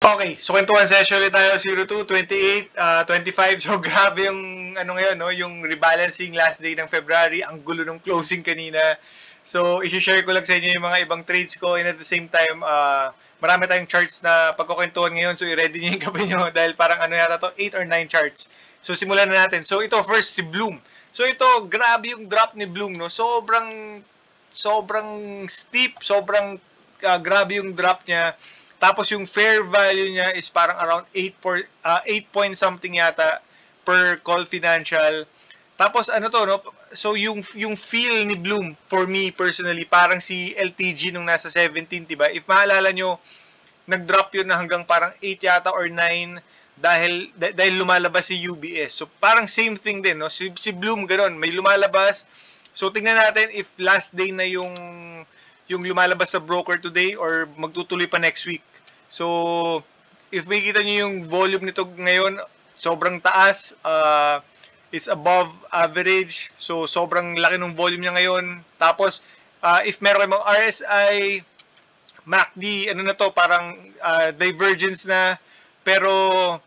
Okay, so kwentuhan session ulit tayo, 02, 28, 25. So grabe yung ano ngayon, no? Yung rebalancing last day ng February. Ang gulo ng closing kanina. So i-share ko lang sa inyo yung mga ibang trades ko, and at the same time, marami tayong charts na pagkukwentuhan ngayon. So i-ready nyo yung gabi nyo dahil parang ano yata to, 8 or 9 charts. So simulan na natin. So ito first, si Bloom. So ito, grabe yung drop ni Bloom, no? Sobrang steep, sobrang grabe yung drop niya. Tapos yung fair value niya is parang around 8 point something yata per call financial. Tapos ano to, no? So yung feel ni Bloom for me personally parang si LTG nung nasa 17, 'di ba? If maalala nyo, nag-drop yun na hanggang parang 8 yata or 9 dahil lumalabas si UBS. So parang same thing din, no? Si Bloom ganoon, may lumalabas. So tingnan natin if last day na yung lumalabas sa broker today or magtutuloy pa next week. So, if makikita nyo yung volume nito ngayon, sobrang taas, is above average. So, sobrang laki ng volume niya ngayon. Tapos, if meron kayong RSI, MACD, ano na to, parang divergence na, pero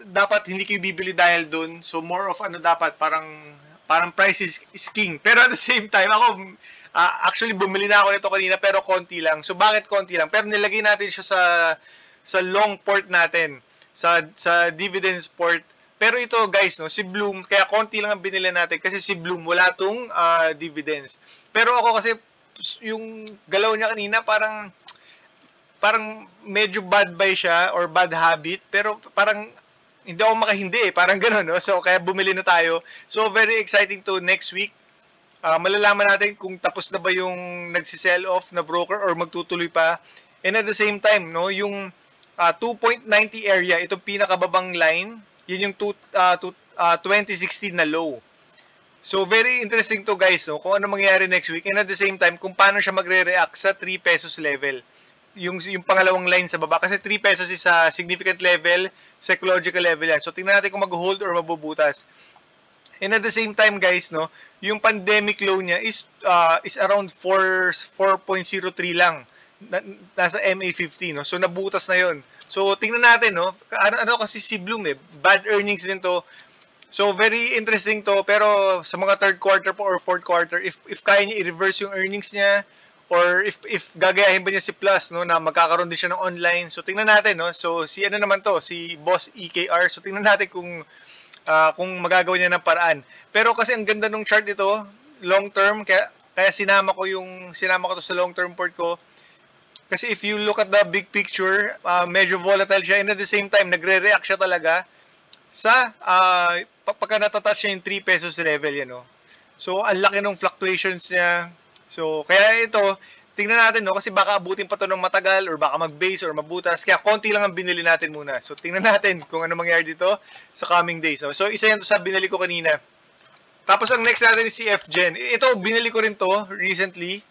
dapat hindi kayo bibili dahil dun. So, more of ano dapat, parang price is king. Pero at the same time, ako, actually, bumili na ako nito kanina pero konti lang. So, bakit konti lang? Pero nilagay natin siya sa long port natin, sa dividends port. Pero ito, guys, no, si Bloom, kaya konti lang ang binili natin kasi si Bloom, wala tong dividends. Pero ako kasi, yung galaw niya kanina, parang medyo bad buy siya or bad habit. Pero parang, hindi ako makahindi eh. Parang gano'n, no? So, kaya bumili na tayo. So, very exciting to next week. Malalaman natin kung tapos na ba yung nagsisell off na broker or magtutuloy pa. And at the same time, no, yung 2.90 area, itong pinakababang line, yun yung 2016 na low. So very interesting to, guys, no, kung ano mangyayari next week, and at the same time kung paano siya magre-react sa 3 pesos level. Yung pangalawang line sa baba kasi 3 pesos is a significant level, psychological level yan. So tingnan natin kung mag-hold or mabubutas. And at the same time, guys, no, yung pandemic low niya is around 4.03 lang. Nasa MA50, no. So nabutas na 'yon. So tingnan natin, no. Ano kasi si Bloom eh, bad earnings din to. So very interesting to, pero sa mga third quarter po or fourth quarter, if kaya niya i-reverse yung earnings niya or if gagayahin ba niya si Plus, no, na magkakaroon din siya ng online. So tingnan natin, no. So si ano naman to, si Boss EKR. So tingnan natin kung magagawa niya ng paraan. Pero kasi ang ganda ng chart nito, long term, kaya sinama ko to sa long term port ko. Kasi if you look at the big picture, medyo volatile siya, and at the same time nagre-react siya talaga sa pagka natatouch niya yung 3 pesos level yan, no. So ang laki ng fluctuations niya. So kaya ito, tingnan natin, no, kasi baka abutin pa to ng matagal or baka mag-base or mabutas. Kaya konti lang ang binili natin muna. So tingnan natin kung ano mangyayari dito sa coming days. No? So isa yan to sa binili ko kanina. Tapos ang next natin is si FGen. Ito, binili ko rin to recently.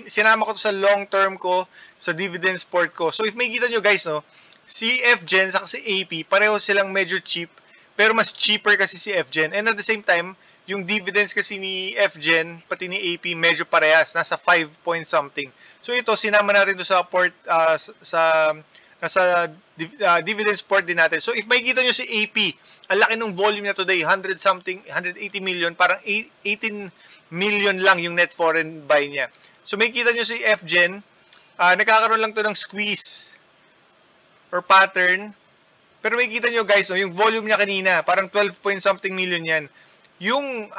Sinama ko to sa long term ko, sa dividend sport ko. So if makikita nyo, guys, no, si FGen sa si AP, pareho silang medyo cheap. Pero mas cheaper kasi si FGen. And at the same time, yung dividends kasi ni FGen pati ni AP medyo parehas, nasa 5 point something. So ito sinama natin to sa port nasa dividends port din natin. So if makikita nyo si AP, ang laki ng volume niya today, 100 something, 180 million, parang 18 million lang yung net foreign buy niya. So makikita nyo si FGen, nagkakaroon lang to ng squeeze or pattern. Pero makikita nyo, guys, no, yung volume niya kanina, parang 12 point something million yan. Yung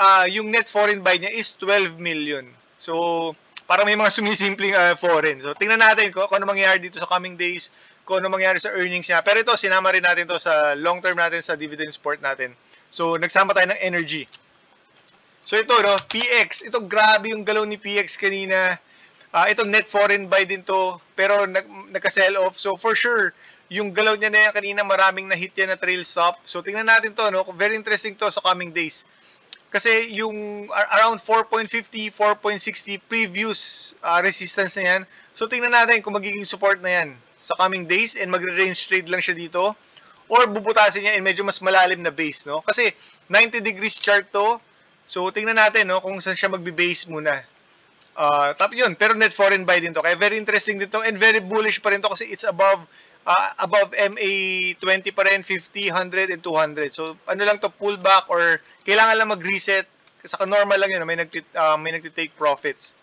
net foreign buy niya is 12 million. So, parang may mga sumisimpleng foreign. So, tingnan natin kung ano mangyayari dito sa coming days, kung ano mangyayari sa earnings niya. Pero ito, sinama rin natin to sa long term natin, sa dividend sport natin. So, nagsama tayo ng energy. So, ito, no, PX. Ito, grabe yung galaw ni PX kanina. Itong net foreign buy din to, pero nagka-sell off. So, for sure, yung galaw niya na yan kanina, maraming na-hit yan na trail stop. So, tingnan natin to, no? Very interesting to sa coming days. Kasi yung around 4.50, 4.60 previous resistance na yan. So, tingnan natin kung magiging support na yan sa coming days and magre-range trade lang siya dito. Or bubutasin niya in medyo mas malalim na base, no? Kasi 90 degrees chart to. So, tingnan natin, no, kung saan siya magbe-base muna. Tapos yun, pero net foreign buy din to. Kaya very interesting din to and very bullish pa rin to kasi it's above MA20 pa rin, 50, 100, and 200. So, ano lang to, pullback or kailangan lang mag-reset. Saka normal lang yun, may nagtitake profits.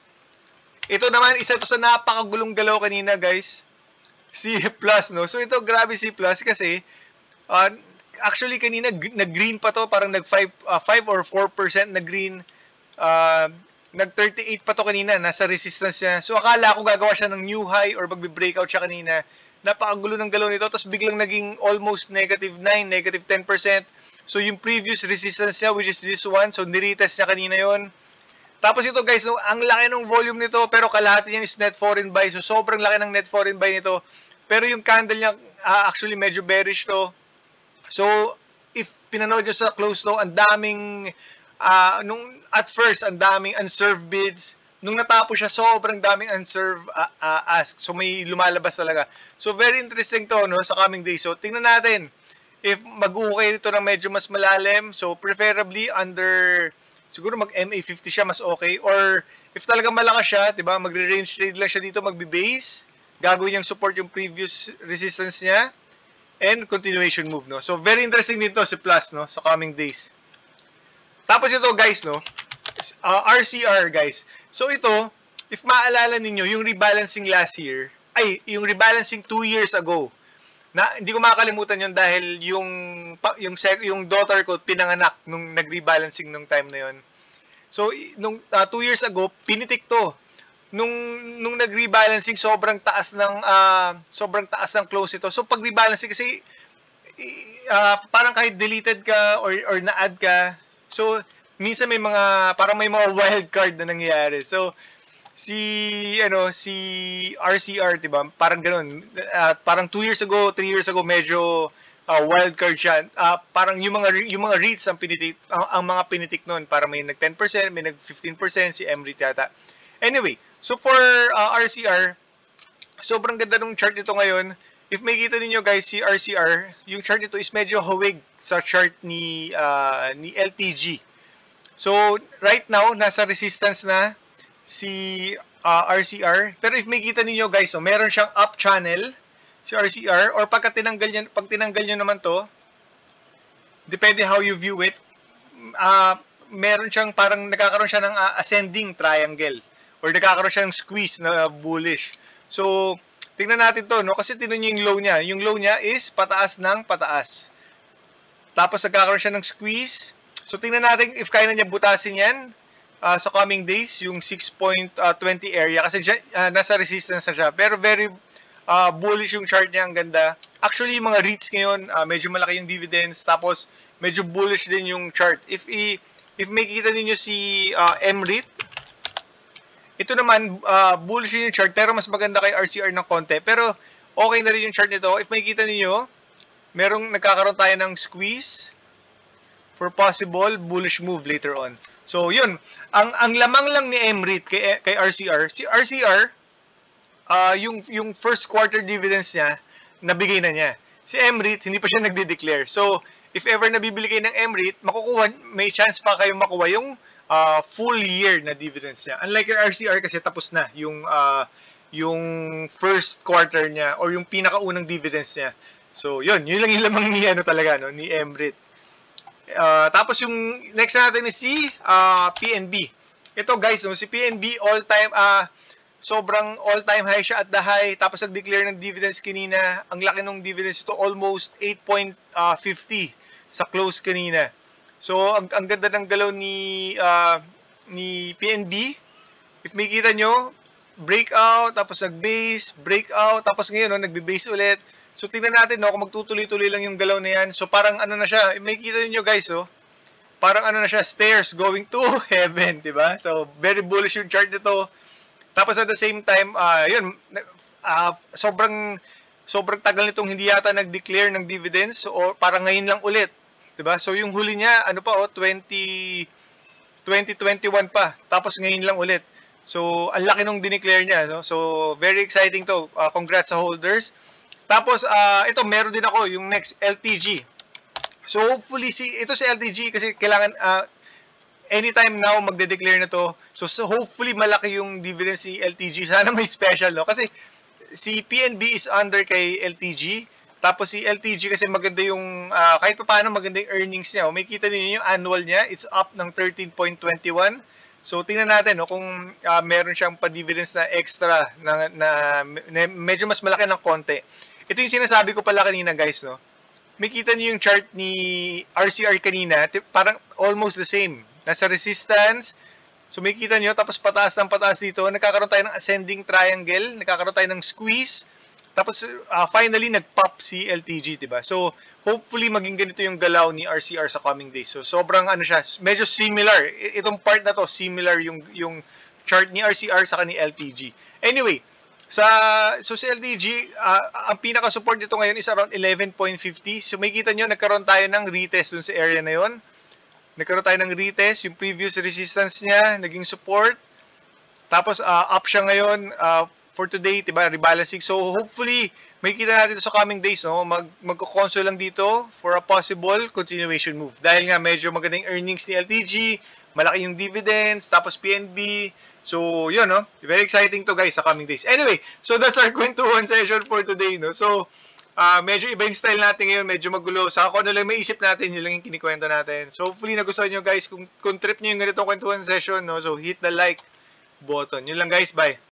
Ito naman, isa to sa napakagulong galaw kanina, guys. Si Plus, no? So, ito, grabe si Plus kasi, actually, kanina, nag-green pa to. Parang nag-5 or 4% na green. Nag-38 pa to kanina. Nasa resistance niya. So, akala ko gagawa siya ng new high or magbe-breakout siya kanina. Napakagulo ng galaw nito. Tapos, biglang naging almost negative 9, negative 10%. So, yung previous resistance niya, which is this one. So, niretest niya kanina yon. Tapos ito guys, no, ang laki ng volume nito pero kalahati niyan is net foreign buy. So sobrang laki ng net foreign buy nito. Pero yung candle niya actually medyo bearish to. So if pinanood nyo sa close to, ang daming at first ang daming unserved bids. Nung natapos siya, sobrang daming unserved ask. So may lumalabas talaga. So very interesting to, no, sa coming days. So tingnan natin if mag-ukay ito ng medyo mas malalim. So preferably under siguro mag-MA50 siya, mas okay. Or, if talaga malakas siya, diba, magre-range trade lang siya dito, magbe-base. Gagawin niyang support yung previous resistance niya. And, continuation move, no? So, very interesting dito si Plus, no? Sa coming days. Tapos ito, guys, no? RCR, guys. So, ito, if maalala ninyo, yung rebalancing last year, yung rebalancing 2 years ago, na hindi ko makakalimutan yun dahil yung daughter ko pinanganak nung nag-rebalancing nung time na yun. So nung 2 years ago pinitik to. Nung nag-rebalancing sobrang taas ng close ito. So pag rebalancing kasi parang kahit deleted ka or na-add ka. So minsan may mga wild card na nangyayari. So si RCR, 'di ba? Parang ganoon. Parang 2 years ago, 3 years ago medyo wild card siya. Parang yung mga REITs ang mga pinitik noon, para may nag 10%, may nag 15% si MREIT yata. Anyway, so for RCR, sobrang ganda ng chart nito ngayon. If makikita niyo guys si RCR, yung chart nito is medyo hawig sa chart ni LTG. So right now nasa resistance na si RCR. Pero if makikita niyo guys, so meron siyang up channel si RCR, or pag tinanggal niyo naman to, depende how you view it, meron siyang parang nagkakaroon siya ng ascending triangle or nagkakaroon siya ng squeeze na bullish. So tingnan natin to, no, kasi tingnan niyo yung low niya. Yung low niya is pataas ng pataas. Tapos nagkakaroon siya ng squeeze. So tingnan natin if kaya na niya butasin yan sa coming days, yung 6.20 area, kasi nasa resistance na siya. Pero very bullish yung chart niya, ang ganda. Actually, yung mga REITs ngayon, medyo malaki yung dividends, tapos medyo bullish din yung chart. If makikita niyo si MREIT, ito naman, bullish yung chart, pero mas maganda kay RCR ng konti. Pero okay na rin yung chart nito. If makikita niyo, merong nagkakaroon tayo ng squeeze for possible bullish move later on. So, yun. Ang lamang lang ni MREIT kay RCR, si RCR, yung first quarter dividends niya, nabigay na niya. Si MREIT, hindi pa siya nagde-declare. So, if ever nabibili kayo ng MREIT, may chance pa kayong makuha yung full year na dividends niya. Unlike your RCR kasi tapos na yung first quarter niya or yung pinakaunang dividends niya. So, yun lang yung lamang ni talaga, no, ni MREIT. Tapos yung next natin is si PNB. Ito guys, no, si PNB sobrang all-time high siya at the high. Tapos nag-declare ng dividends kanina. Ang laki ng dividends ito, almost 8.50 sa close kanina. So ang ganda ng galaw ni PNB. If makikita nyo, breakout, tapos nag-base, breakout, tapos ngayon nagbe-base ulit. So tingnan natin, no, kung magtutuloy-tuloy lang yung galaw na yan. So parang ano na siya, may kita niyo guys, oh. Parang ano na siya, stairs going to heaven, 'di ba? So very bullish yung chart nito. Tapos at the same time, sobrang tagal nitong hindi yata nag-declare ng dividends, o parang ngayon lang ulit, 'di ba? So yung huli niya, 2021 pa. Tapos ngayon lang ulit. So ang laki nung dineclare niya, no? So very exciting to. Congrats sa holders. Tapos, ito, meron din ako, yung next, LTG. So, hopefully, ito si LTG, kasi kailangan, anytime now magde-declare na to. So hopefully malaki yung dividend si LTG. Sana may special, no? Kasi si PNB is under kay LTG. Tapos si LTG kasi maganda yung, kahit pa paano maganda yung earnings niya. May kita niyo yung annual niya, it's up ng 13.21. So tingnan natin no, kung meron siyang pa-dividends na extra na medyo mas malaki ng konti. Ito yung sinasabi ko pala kanina guys, no? May kita niyo yung chart ni RCR kanina, parang almost the same. Nasa resistance, so may kita niyo, tapos pataas ng pataas dito, nagkakaroon tayo ng ascending triangle, nagkakaroon tayo ng squeeze, tapos finally nag-pop si LTG, diba? So hopefully maging ganito yung galaw ni RCR sa coming days. So sobrang ano siya, medyo similar. Itong part na to, similar yung chart ni RCR sa ni LTG. Anyway, so si LTG, ang pinaka-support dito ngayon is around 11.50. So may kita nyo, nagkaroon tayo ng retest dun sa area na yon. Nagkaroon tayo ng retest, yung previous resistance niya, naging support. Tapos up siya ngayon for today, diba, rebalancing. So hopefully, may kita natin sa coming days, no? Magko-console lang dito for a possible continuation move. Dahil nga medyo magandang earnings ni LTG, malaki yung dividends, tapos PNB. So, yun, no? Very exciting to, guys, sa coming days. Anyway, so that's our kwentuhan session for today, no? So, medyo iba yung style natin ngayon, medyo magulo. Sa kung ano lang may isip natin, yun lang yung kinikwento natin. So, hopefully, nagustuhan nyo, guys. Kung trip nyo yung ganitong kwentuhan session, no? So, hit the like button. Yun lang, guys. Bye!